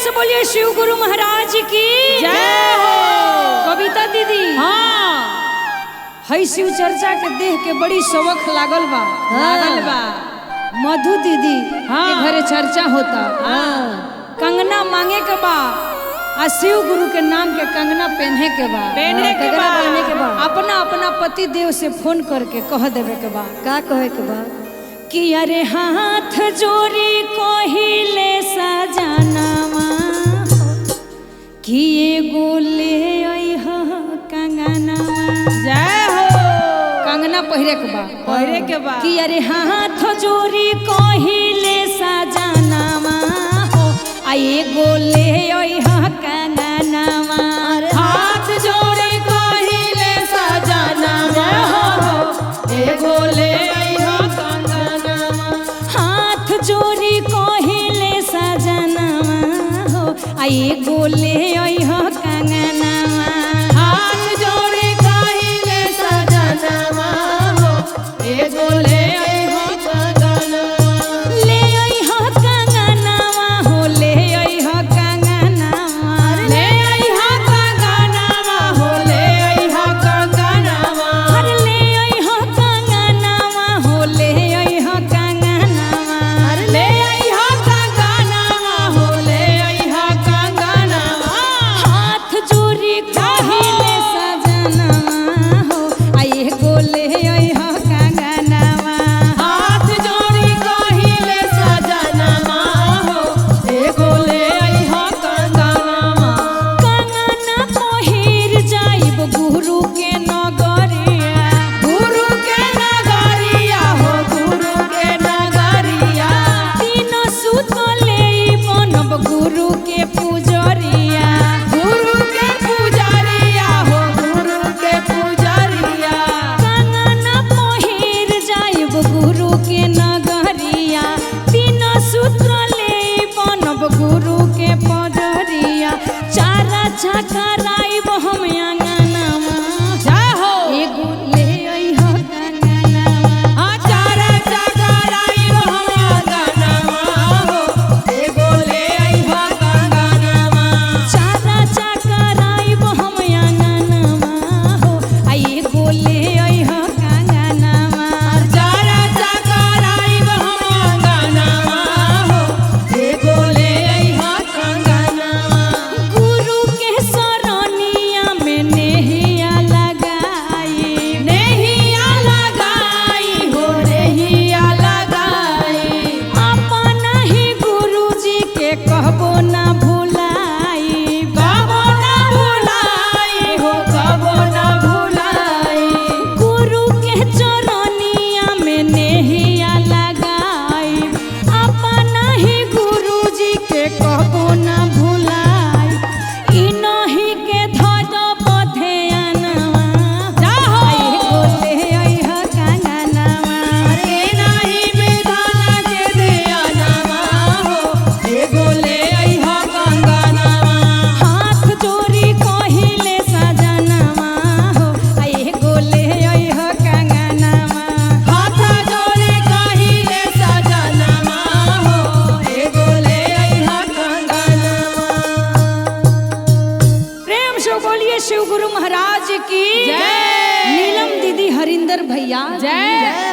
से बोलिए शिव गुरु महाराज की जय हो। कविता दीदी हाँ हई शिव चर्चा के देख के बड़ी शौक लागल बा मधु दीदी के घरे चर्चा होता। कंगना मांगे के बा आ शिव गुरु के नाम के कंगना पहने के बा अपना अपना पति देव से फोन करके कह देवे के बा। का कहे के बा कि अरे हाथ जोड़ी कोहिले सजनावा कि एगो ले अइह कंगनावा। जय हो। कंगना पहिरे के बा कि अरे हाथ जोड़ी कोहिले सजनावा आ एगो ले अइह कंगनावा। हाथ जोड़े कोहिले सजनावा एगो ले अइह कंगनावा। हाथ जोड़ी कोहिले सजनावा हो आ एगो ले अइह कंगनावा। हाथ जोड़े कोहिले सजनावा एगो ले अइह कंगनावा। ले अइह कंगनावा हो ले अइह कंगनावा। ले अइह कंगनावा हो ले अइह कंगनावा। अरे ले अइह कंगनावा हो ले अइह कंगनावा। ले अइह कंगनावा हो ले अइह कंगनावा। हाथ जोड़ी कोहिले सजनावा हो आ एगो ले अइह कंगनावा। हाथ जोड़ी कोहिले सजनावा हो एगो ले अइह कंगनावा। कंगना पहिर जाइब गुरु के नगरिया। गुरु के नगरिया हो गुरु के नगरिया। तीन सुत ले बनब गुरु के पुजरिया। गुरु के पुजरिया हो गुरु के पुजरिया। कंगना पहिर जाइब गुरु के नगरिया। तीन सूत्र ले बनब गुरु के पुजरिया। चारा चकराइब हम अंगनावा। जय हो। एगो ले अइह कंगनावा। चारा चकराइब हम अंगनावा हो एगो ले अइह कंगनावा। चारा चकराइब हम अंगनावा हो आ एगो ले अइह कंगनावा। चारा चकराइब हम अंगनावा हो एगो ले अइह कंगनावा। गुरु के सरनिया में नेहिया लगाई। नेहिया लगाई हो नेहिया लगाई। अपना ही गुरु जी के कहबो ना भुलाई। कबो ना भुलाई हो कबो ना भुलाई। गुरु के चरनिया में नेहिया लगाई। अपना ही गुरु जी के कहबो ना भुलाई। ई नहीं के धद बधेयानवा। जाहो। एगो ले अइह कंगनावा। अरे नाही विधान के ध्यानवा हो एगो ले अइह कंगनावा। हाथ जोड़ी कोहिले सजनावा हो आ एगो ले अइह कंगनावा। हाथ जोड़े कहिले सजनावा हो एगो ले अइह कंगनावा। प्रेम से बोलिए शिव गुरु महाराज की जय। नीलम दीदी हरिंदर भैया जय।